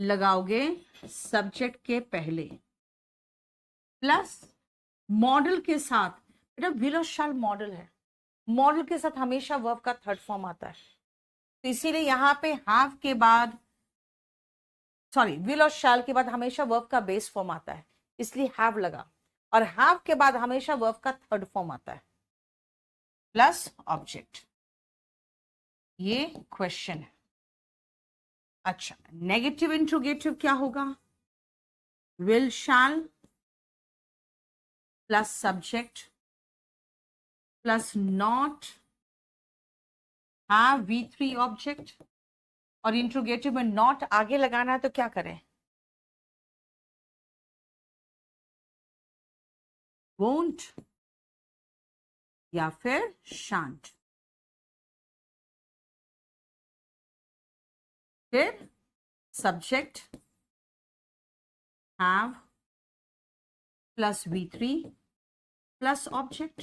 लगाओगे सब्जेक्ट के पहले प्लस मॉडल के साथ। बेटा विल और शैल मॉडल है, मॉडल के साथ हमेशा वर्ब का थर्ड फॉर्म आता है, तो इसीलिए यहां पे हैव के बाद, सॉरी, विल और शैल के बाद हमेशा वर्ब का बेस फॉर्म आता है, इसलिए हैव लगा, और हैव के बाद हमेशा वर्ब का थर्ड फॉर्म आता है प्लस ऑब्जेक्ट। ये क्वेश्चन है। अच्छा, नेगेटिव इंट्रोगेटिव क्या होगा? Will shell plus subject plus not have V3 object, और इंट्रोगेटिव में नॉट आगे लगाना है तो क्या करें? वोंट या फिर शांट। फिर subject have plus V3 plus object.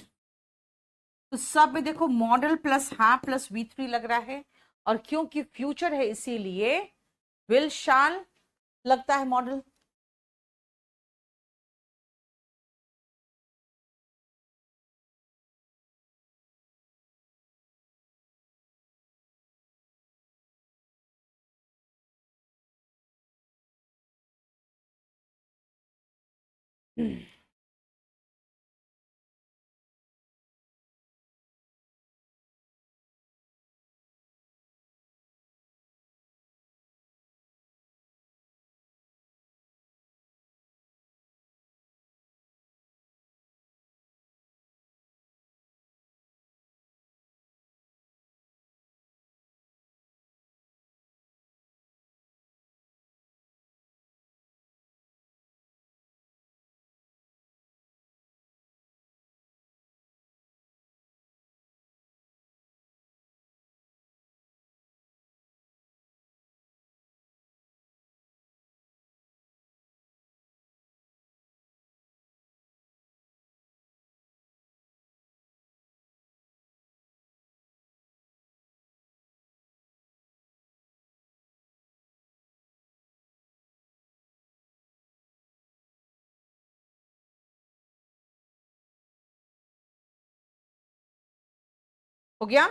तो सब में देखो model plus have plus V3 लग रहा है, और क्योंकि फ्यूचर है इसीलिए विल शैल लगता है मॉडल। हो गया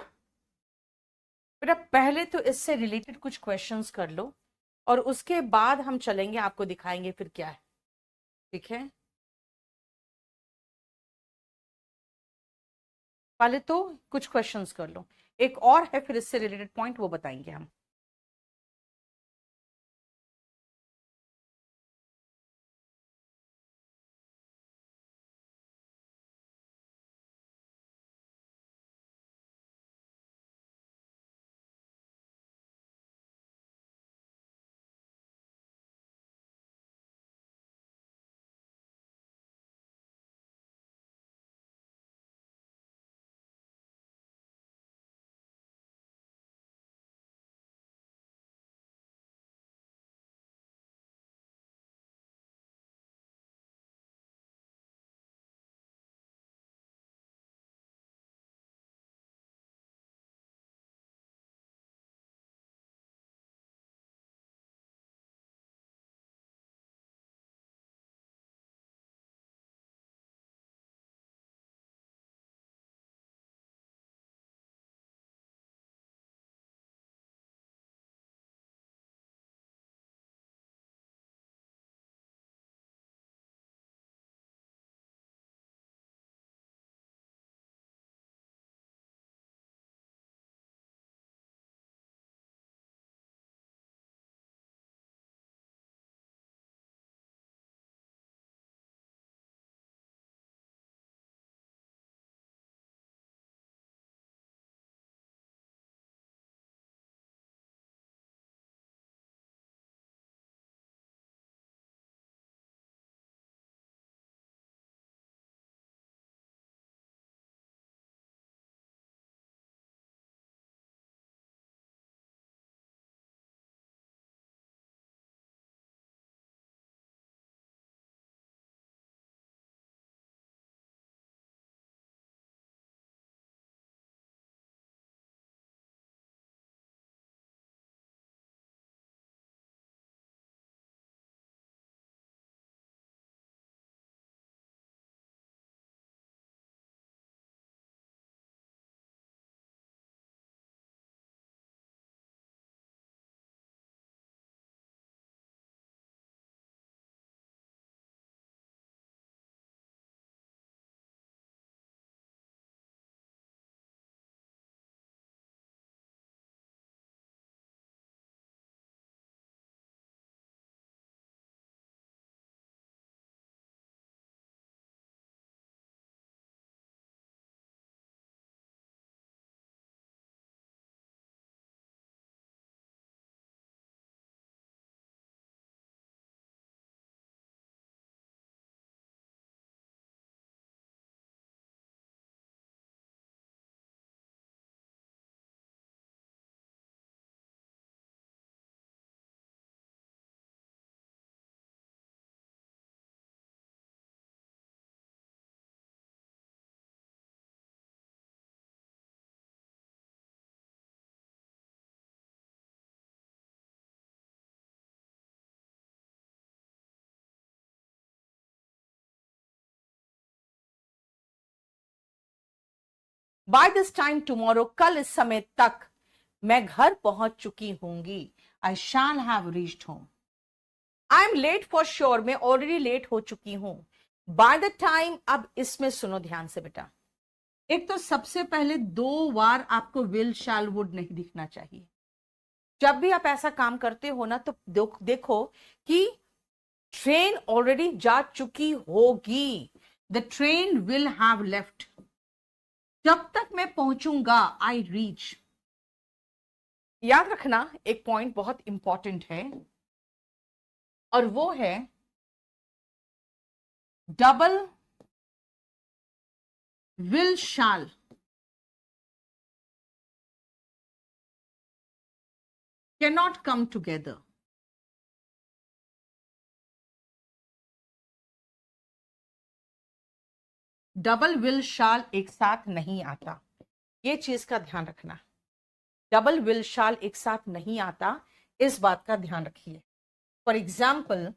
बेटा? पहले तो इससे रिलेटेड कुछ क्वेश्चंस कर लो, और उसके बाद हम चलेंगे, आपको दिखाएंगे फिर क्या है। ठीक है, पहले तो कुछ क्वेश्चंस कर लो, एक और है फिर इससे रिलेटेड पॉइंट वो बताएंगे हम। बाय दिस टाइम टुमारो, कल इस समय तक मैं घर पहुंच चुकी होंगी। I shall have reached home. I am late for sure, मैं ऑलरेडी लेट हो चुकी हूं। बाय द टाइम, अब इसमें सुनो ध्यान से बेटा, एक तो सबसे पहले 2 बार आपको विल शैल वुड नहीं दिखना चाहिए। जब भी आप ऐसा काम करते हो ना, तो देखो कि ट्रेन ऑलरेडी जा चुकी होगी। The train will have left. जब तक मैं पहुंचूंगा, आई रीच। याद रखना एक पॉइंट बहुत इंपॉर्टेंट है, और वो है double will shall cannot come together. Double will shall एक साथ नहीं आता, ये चीज का ध्यान रखना। डबल विल शाल एक साथ नहीं आता, इस बात का ध्यान रखिए। फॉर एग्जाम्पल,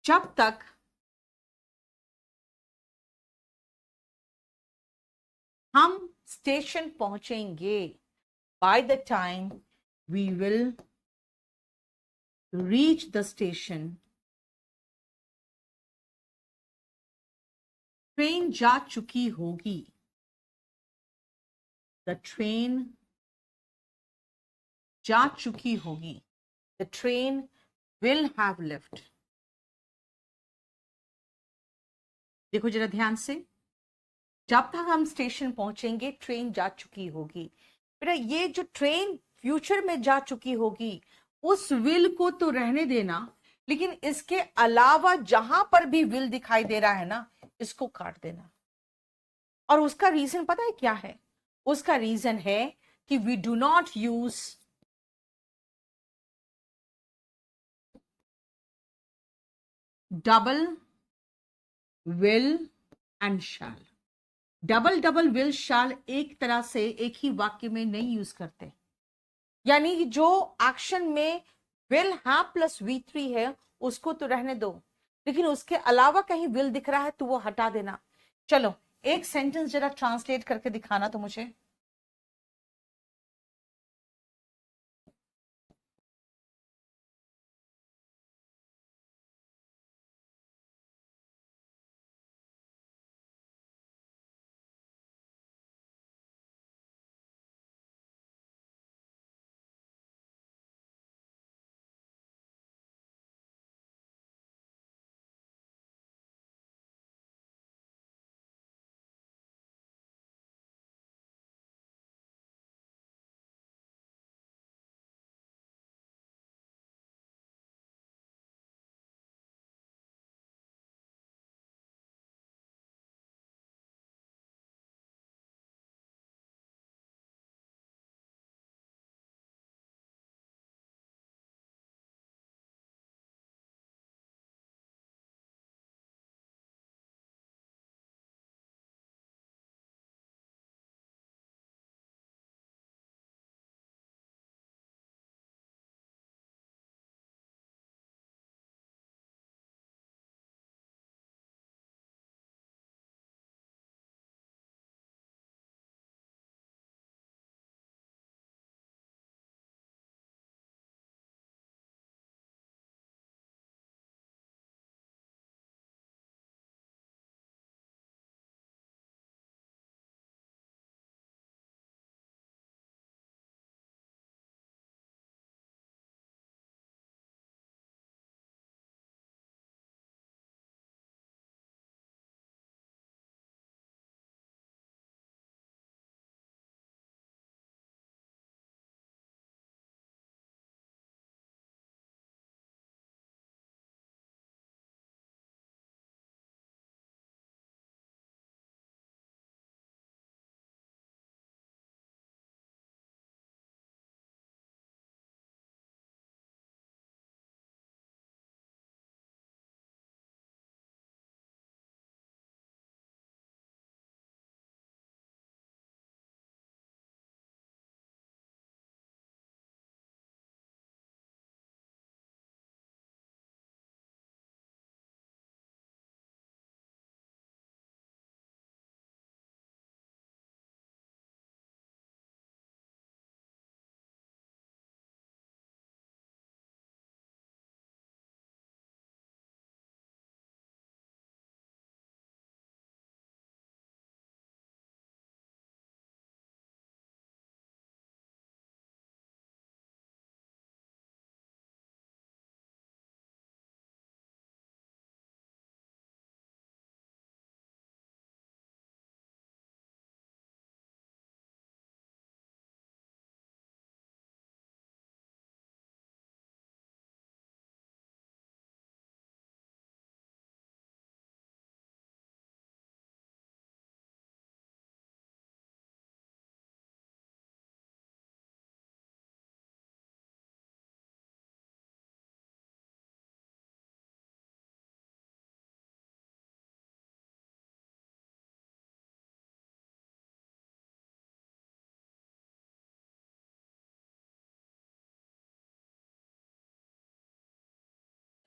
जब तक हम स्टेशन पहुंचेंगे, by the time we will reach the station, train जा चुकी होगी। द ट्रेन जा चुकी होगी। The train will have left. देखो जरा ध्यान से, जब तक हम स्टेशन पहुंचेंगे ट्रेन जा चुकी होगी। बेटा ये जो ट्रेन फ्यूचर में जा चुकी होगी, उस विल को तो रहने देना, लेकिन इसके अलावा जहां पर भी विल दिखाई दे रहा है ना, इसको काट देना। और उसका रीजन पता है क्या है? उसका रीजन है कि we do not use double will and shall. Double double will shall एक तरह से एक ही वाक्य में नहीं यूज करते। यानी कि जो एक्शन में विल हैव प्लस V3 है, उसको तो रहने दो, लेकिन उसके अलावा कहीं विल दिख रहा है तो वो हटा देना। चलो एक सेंटेंस जरा ट्रांसलेट करके दिखाना तो मुझे।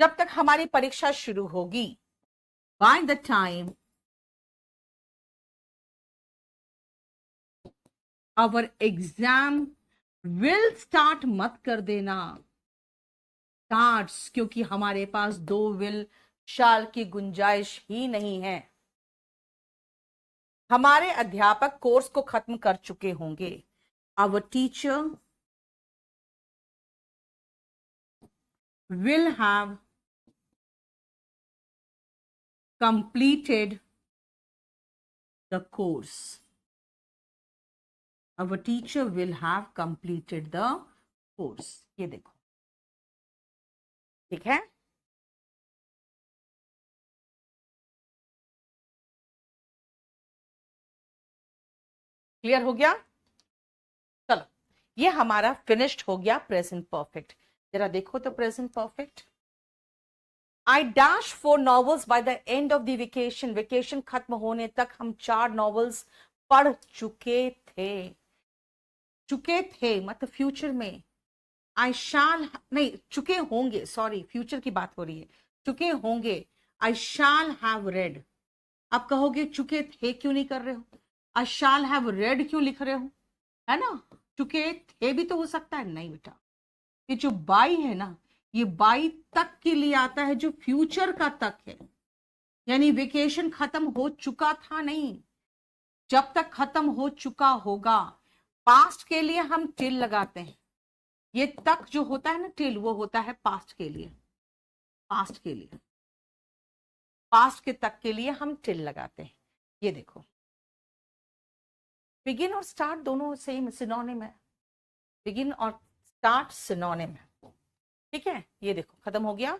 जब तक हमारी परीक्षा शुरू होगी, by the time our exam will start मत कर देना स्टार्ट्स, क्योंकि हमारे पास 2 विल शाल की गुंजाइश ही नहीं है। हमारे अध्यापक कोर्स को खत्म कर चुके होंगे। Our teacher will have completed the course. Our teacher will have completed the course. ये देखो, ठीक है। क्लियर हो गया? चलो, ये हमारा फिनिश्ड हो गया प्रेजेंट परफेक्ट। जरा देखो तो present perfect. I dash 4 novels by the end of the vacation. Vacation खत्म होने तक हम 4 नॉवेल्स पढ़ चुके थे मतलब फ्यूचर में। आई शाल नहीं, चुके होंगे, सॉरी फ्यूचर की बात हो रही है, चुके होंगे। आई शाल हैव रेड। आप कहोगे चुके थे क्यों नहीं कर रहे हो, आई शाल हैव रेड क्यों लिख रहे हो, है ना। चुके थे भी तो हो सकता है। नहीं बेटा, ये जो बाई है ना, ये बाई तक के लिए आता है जो फ्यूचर का तक है, यानी वेकेशन खत्म हो चुका था नहीं, जब तक खत्म हो चुका होगा। पास्ट के लिए हम टिल लगाते हैं, ये तक जो होता है ना टिल, वो होता है पास्ट के लिए। पास्ट के लिए, पास्ट के तक के लिए हम टिल लगाते हैं। ये देखो, बिगिन और स्टार्ट दोनों सेम सिनोनिम है। बिगिन और स्टार्ट सिनोनिम है, ठीक है। ये देखो खत्म हो गया।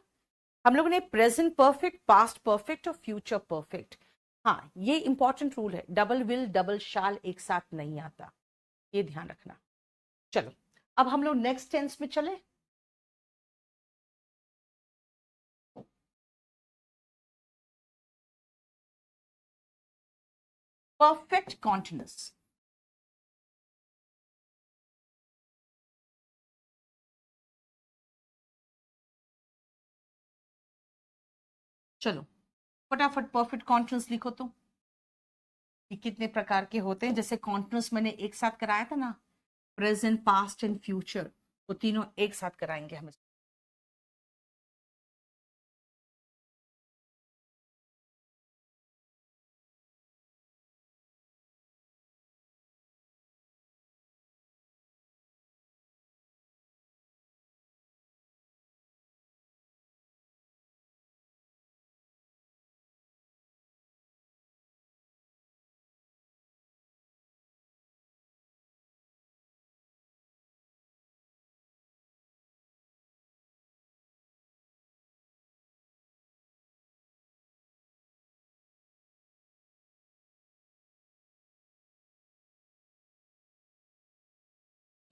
हम लोगों ने प्रेजेंट परफेक्ट, पास्ट परफेक्ट और फ्यूचर परफेक्ट। हाँ, ये इंपॉर्टेंट रूल है, डबल विल डबल शाल एक साथ नहीं आता, ये ध्यान रखना। चलो, अब हम लोग नेक्स्ट टेंस में चले। Perfect continuous. चलो फटाफट परफेक्ट कॉन्टिन्यूस लिखो तो, कि कितने प्रकार के होते हैं। जैसे कॉन्टिन्यूस मैंने एक साथ कराया था ना, प्रेजेंट, पास्ट एंड फ्यूचर, वो तीनों एक साथ कराएंगे हम।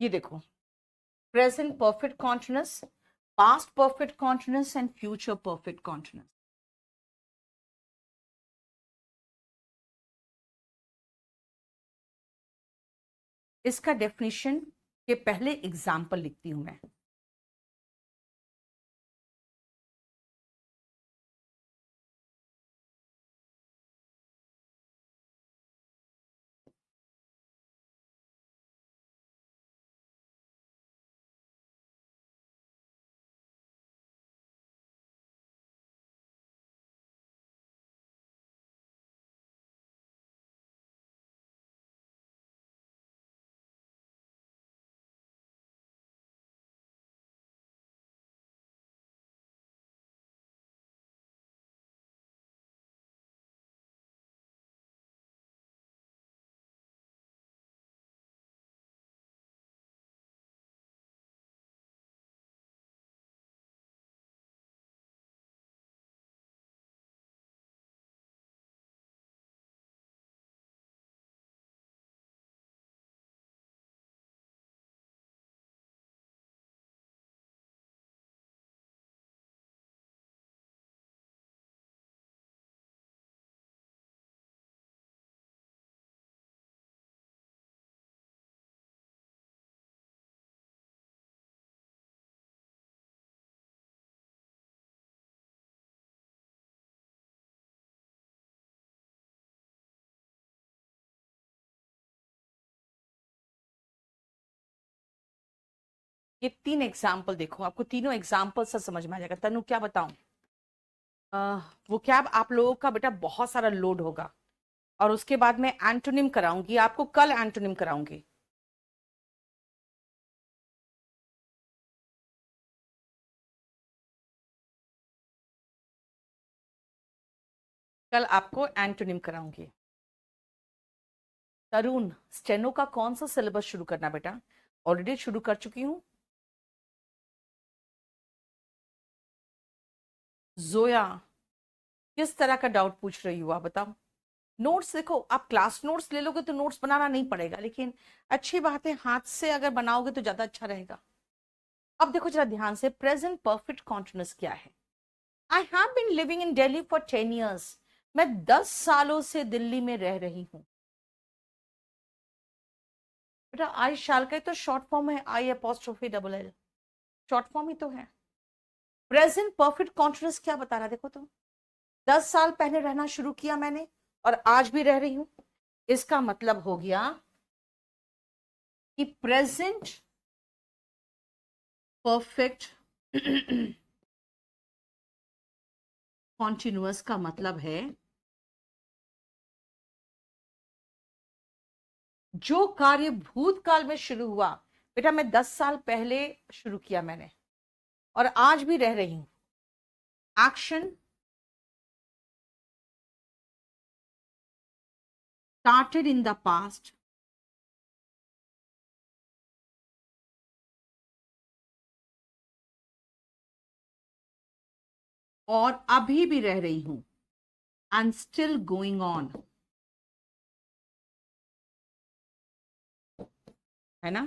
ये देखो, present perfect continuous, past perfect continuous and future perfect continuous. इसका डेफिनेशन के पहले एग्जाम्पल लिखती हूं मैं। ये 3 एग्जाम्पल देखो, आपको तीनों एग्जाम्पल से समझ में आ जाएगा। तनु क्या बताऊं, वो क्या आप लोगों का बेटा बहुत सारा लोड होगा, और उसके बाद मैं एंटोनिम कराऊंगी आपको, कल एंटोनिम कराऊंगी। कल आपको एंटोनिम कराऊंगी। तरुण, स्टेनो का कौन सा सिलेबस शुरू करना बेटा? ऑलरेडी शुरू कर चुकी हूं। जोया, किस तरह का डाउट पूछ रही हो आप बताओ? नोट्स देखो, आप क्लास नोट्स ले लोगे तो नोट्स बनाना नहीं पड़ेगा, लेकिन अच्छी बात है हाथ से अगर बनाओगे तो ज्यादा अच्छा रहेगा। अब देखो जरा ध्यान से, प्रेजेंट परफेक्ट कॉन्टिन्यूअस क्या है? I have been living in Delhi for 10 years। मैं 10 सालों से दिल्ली में रह रही हूं। बेटा आई शाल का तो शॉर्ट फॉर्म है, I apostrophe double L, short form ही तो है। प्रेजेंट परफेक्ट कॉन्टिन्यूअस क्या बता रहा, देखो तो, 10 साल पहले रहना शुरू किया मैंने और आज भी रह रही हूं। इसका मतलब हो गया कि प्रेजेंट परफेक्ट कॉन्टिन्यूअस का मतलब है जो कार्य भूतकाल में शुरू हुआ, बेटा मैं 10 साल पहले शुरू किया मैंने और आज भी रह रही हूं। Action started in the past और अभी भी रह रही हूं, एंड स्टिल गोइंग ऑन, है ना?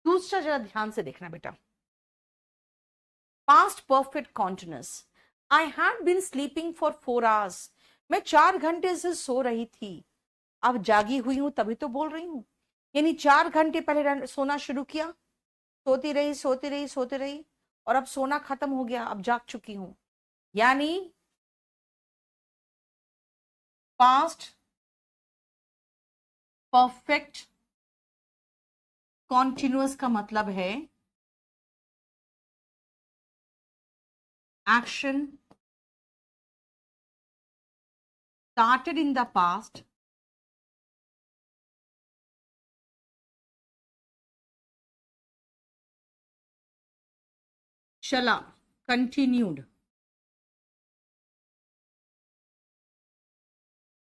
दूसरा जरा ध्यान से देखना बेटा, past perfect continuous, I had been sleeping for 4 hours। मैं 4 घंटे से सो रही थी, अब जागी हुई हूं तभी तो बोल रही हूं। यानी 4 घंटे पहले सोना शुरू किया, सोती रही सोती रही सोती रही, और अब सोना खत्म हो गया, अब जाग चुकी हूं। यानी पास्ट परफेक्ट कॉन्टिन्यूअस का मतलब है action started in the past चला, कंटिन्यूड,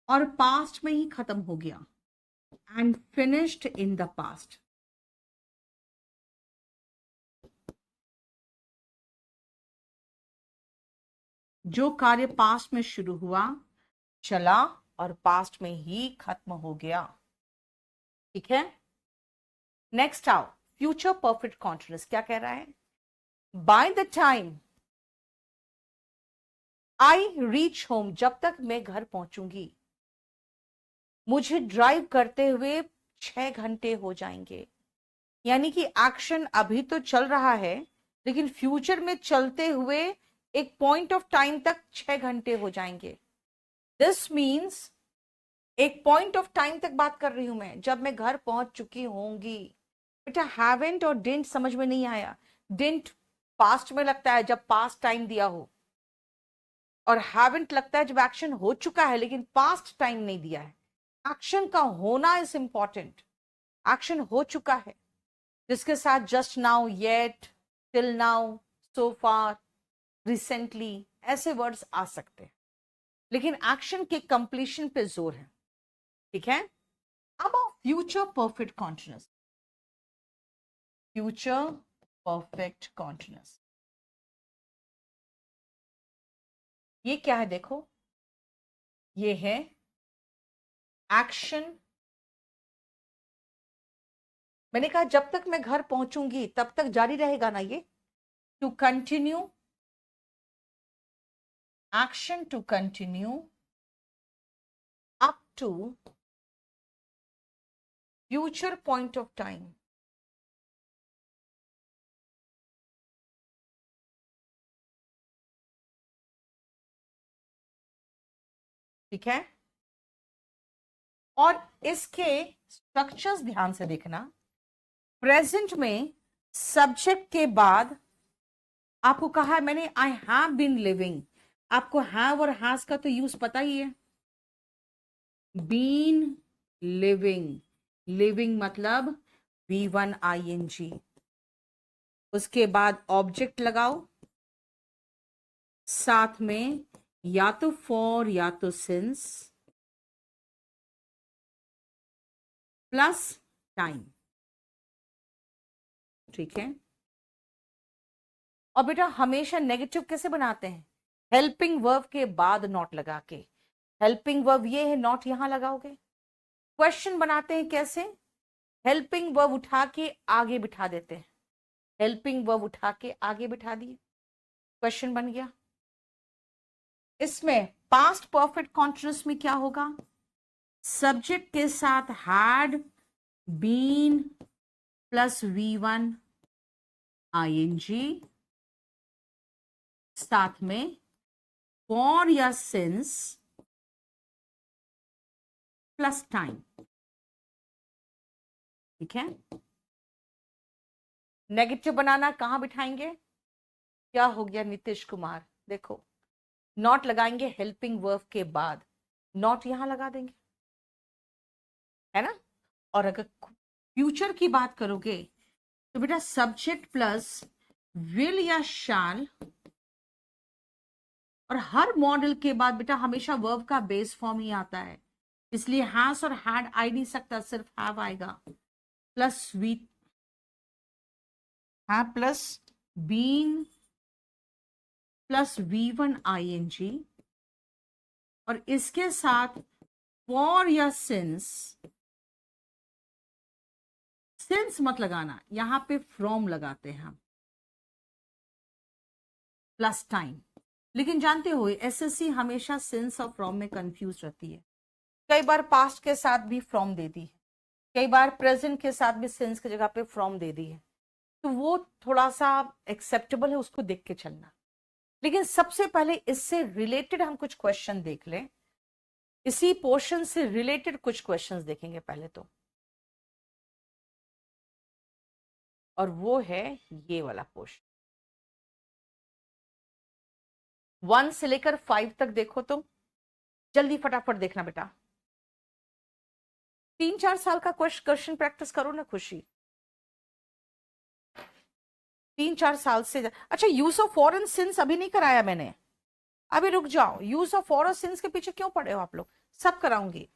और पास्ट में ही खत्म हो गया, and finished in the past. जो कार्य पास्ट में शुरू हुआ, चला और पास्ट में ही खत्म हो गया। ठीक है, नेक्स्ट आओ, फ्यूचर परफेक्ट कॉन्टिन्यूअस क्या कह रहा है? Bye the time I reach home, जब तक मैं घर पहुंचूंगी मुझे ड्राइव करते हुए 6 घंटे हो जाएंगे। यानी कि एक्शन अभी तो चल रहा है, लेकिन फ्यूचर में चलते हुए एक पॉइंट ऑफ टाइम तक 6 घंटे हो जाएंगे। दिस मीन्स एक पॉइंट ऑफ टाइम तक बात कर रही हूं मैं, जब मैं घर पहुंच चुकी होंगी। बेटा हैवेंट और डिडंट समझ में नहीं आया। डिडंट पास्ट में लगता है जब पास्ट टाइम दिया हो, और हैवेंट लगता है जब एक्शन हो चुका है लेकिन पास्ट टाइम नहीं दिया है। एक्शन का होना इज इंपॉर्टेंट। एक्शन हो चुका है, जिसके साथ just now, yet, till now, so far, recently ऐसे वर्ड्स आ सकते हैं, लेकिन एक्शन के कंप्लीशन पे जोर है। ठीक है, अब future perfect continuous, future perfect continuous ये क्या है देखो, ये है एक्शन। मैंने कहा जब तक मैं घर पहुंचूंगी तब तक जारी रहेगा ना ये, to continue, action to continue up to future point of time. ठीक है, और इसके स्ट्रक्चर्स ध्यान से देखना। प्रेजेंट में सब्जेक्ट के बाद आपको कहा है मैंने आई हैव बीन लिविंग, आपको हैव और हैज का तो यूज पता ही है। बीन लिविंग, लिविंग मतलब V1 ING, उसके बाद ऑब्जेक्ट लगाओ, साथ में या तो फॉर या तो सिंस प्लस टाइम। ठीक है, और बेटा हमेशा नेगेटिव कैसे बनाते हैं? हेल्पिंग वर्ब के बाद नॉट लगा के। हेल्पिंग वर्ब ये है, नॉट यहां लगाओगे। क्वेश्चन बनाते हैं कैसे? हेल्पिंग वर्ब उठा के आगे बिठा देते हैं, हेल्पिंग वर्ब उठा के आगे बिठा दिए, क्वेश्चन बन गया। इसमें पास्ट परफेक्ट कॉन्टिन्यूअस में क्या होगा? सब्जेक्ट के साथ had been plus V1 ING, साथ में फॉर या सिंस प्लस टाइम। ठीक है, नेगेटिव बनाना कहां बिठाएंगे? क्या हो गया नीतीश कुमार? देखो, नॉट लगाएंगे हेल्पिंग वर्ब के बाद, नॉट यहां लगा देंगे, है ना। और अगर फ्यूचर की बात करोगे तो बेटा सब्जेक्ट प्लस विल या शैल, और हर मॉडल के बाद बेटा हमेशा वर्ब का बेस फॉर्म ही आता है, इसलिए हैज और हैड आई नहीं सकता, सिर्फ हैव आएगा। प्लस वी है plus been plus V1 ING, और इसके साथ फॉर या सिंस, सिंस मत लगाना, यहां पे फ्रॉम लगाते हैं हम, प्लस टाइम। लेकिन जानते हो SSC हमेशा सिंस और फ्रॉम में कंफ्यूज रहती है, कई बार पास्ट के साथ भी फ्रॉम दे दी है, कई बार प्रेजेंट के साथ भी सिंस की जगह पे फ्रॉम दे दी है, तो वो थोड़ा सा एक्सेप्टेबल है, उसको देख के चलना। लेकिन सबसे पहले इससे रिलेटेड हम कुछ क्वेश्चन देख लें, इसी पोर्शन से रिलेटेड कुछ क्वेश्चंस देखेंगे पहले तो, और वो है ये वाला पोर्शन। 1 से लेकर 5 तक देखो तो जल्दी फटाफट देखना बेटा, 3-4 साल का क्वेश्चन प्रैक्टिस करो ना खुशी, 3-4 साल से अच्छा use of for and since अभी नहीं कराया मैंने, अभी रुक जाओ, यूज ऑफ फॉर और सिंस के पीछे क्यों पड़े हो आप लोग, सब कराऊंगी।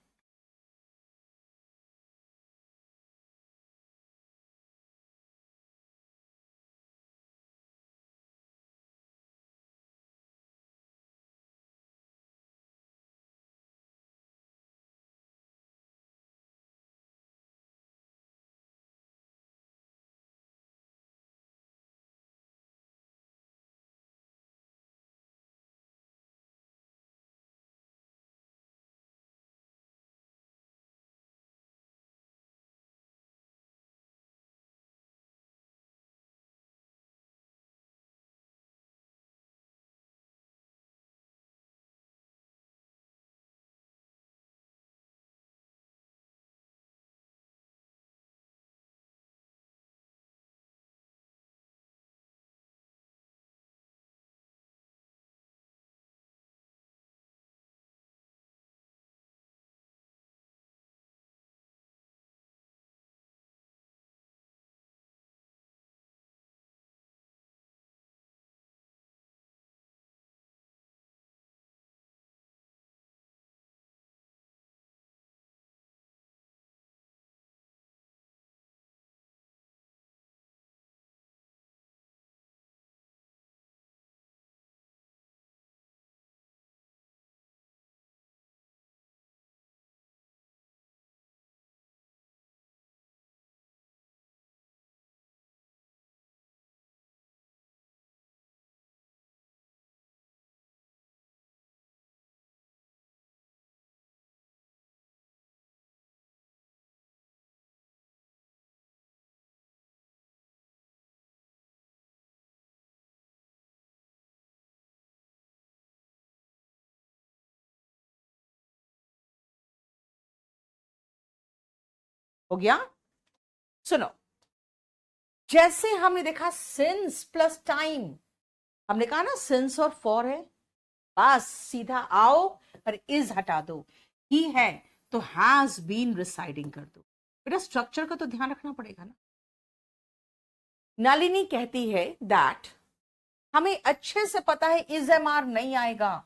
हो गया, सुनो, जैसे हमने देखा सिंस प्लस टाइम, हमने कहा ना सिंस और फॉर है, बस सीधा आओ और इज हटा दो, ही है तो हैज बीन रिसाइडिंग कर दो। बेटा स्ट्रक्चर का तो ध्यान रखना पड़ेगा ना। नलिनी कहती है दैट हमें अच्छे से पता है इज एम आर नहीं आएगा,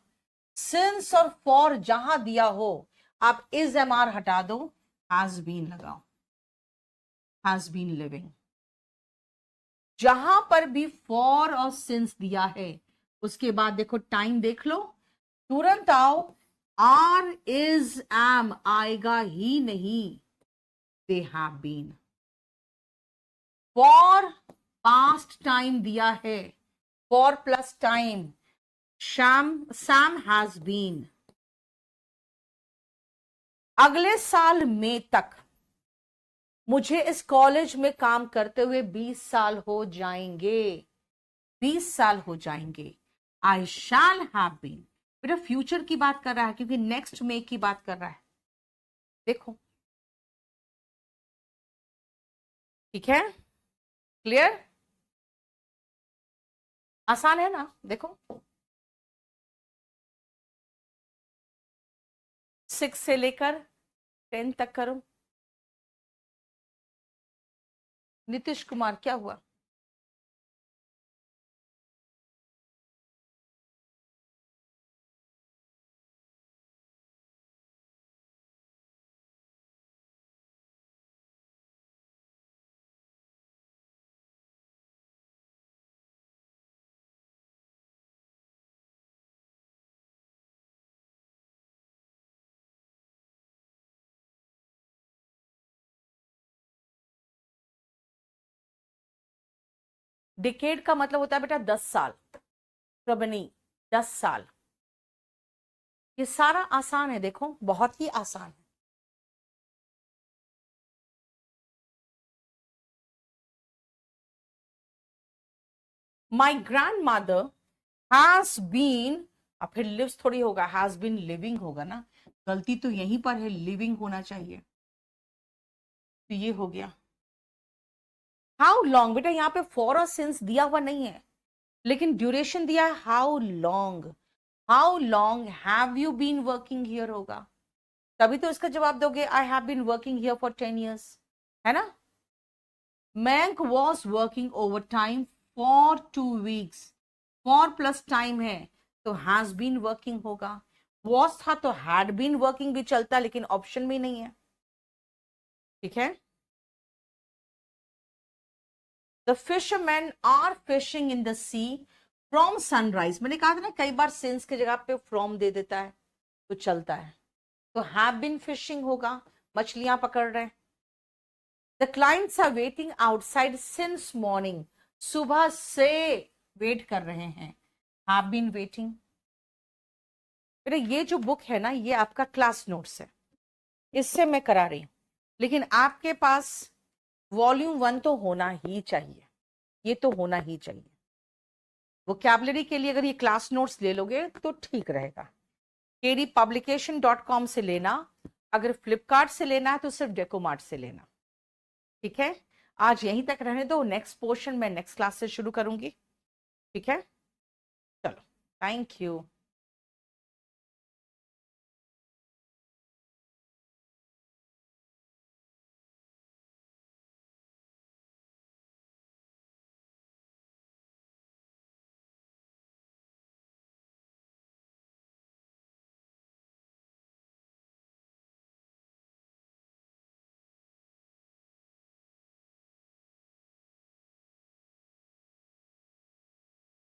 सिंस और फॉर जहां दिया हो आप इज एम आर हटा दो, हैज बीन लगाओ, हैज बीन लिविंग। जहां पर भी फॉर और सिंस दिया है उसके बाद देखो टाइम देख लो, तुरंत आओ, आर इज एम आएगा ही नहीं, they have been. For past time दिया है, for plus time, Sam has been. अगले साल मई तक मुझे इस कॉलेज में काम करते हुए 20 साल हो जाएंगे, 20 साल हो जाएंगे। आई शैल हैव बीन, बेटा फ्यूचर की बात कर रहा है क्योंकि नेक्स्ट मई की बात कर रहा है। देखो ठीक है, क्लियर, आसान है ना। देखो 6 से लेकर 10 तक करो। नीतीश कुमार क्या हुआ? डिकेड का मतलब होता है बेटा 10 साल, प्रबनी 10 साल। ये सारा आसान है, देखो बहुत ही आसान है। My grandmother has been, अब फिर लिव्स थोड़ी होगा, हैज बीन लिविंग होगा ना, गलती तो यहीं पर है, लिविंग होना चाहिए, तो ये हो गया। हाउ लॉन्ग, बेटा यहाँ पे फॉर और सिंस दिया हुआ नहीं है लेकिन ड्यूरेशन दिया है, how long, how long have you been working here होगा, तभी तो इसका जवाब दोगे I have been working here for 10 years, है ना। मैंक was working over time for 2 weeks, for plus time है तो हैज बीन वर्किंग होगा, वॉज था तो हैड बीन वर्किंग भी चलता लेकिन ऑप्शन में नहीं है, ठीक है। The fisherman are fishing in the sea from sunrise, मैंने कहा था ना कई बार सिंस की जगह पे फ्रॉम दे देता है तो चलता है, तो हैव बीन फिशिंग होगा, मछलियां पकड़ रहे हैं। The clients are waiting outside since morning, सुबह से वेट कर रहे हैं, हैव बीन वेटिंग। बेटा ये जो बुक है ना ये आपका क्लास नोट्स है, इससे मैं करा रही हूं, लेकिन आपके पास वॉल्यूम 1 तो होना ही चाहिए, ये तो होना ही चाहिए। वोकैबुलरी के लिए अगर ये क्लास नोट्स ले लोगे तो ठीक रहेगा। kdpublication.com से लेना, अगर फ्लिपकार्ट से लेना है तो सिर्फ डेकोमार्ट से लेना, ठीक है। आज यहीं तक रहने दो, नेक्स्ट पोर्शन मैं नेक्स्ट क्लास से शुरू करूंगी, ठीक है। चलो, थैंक यू।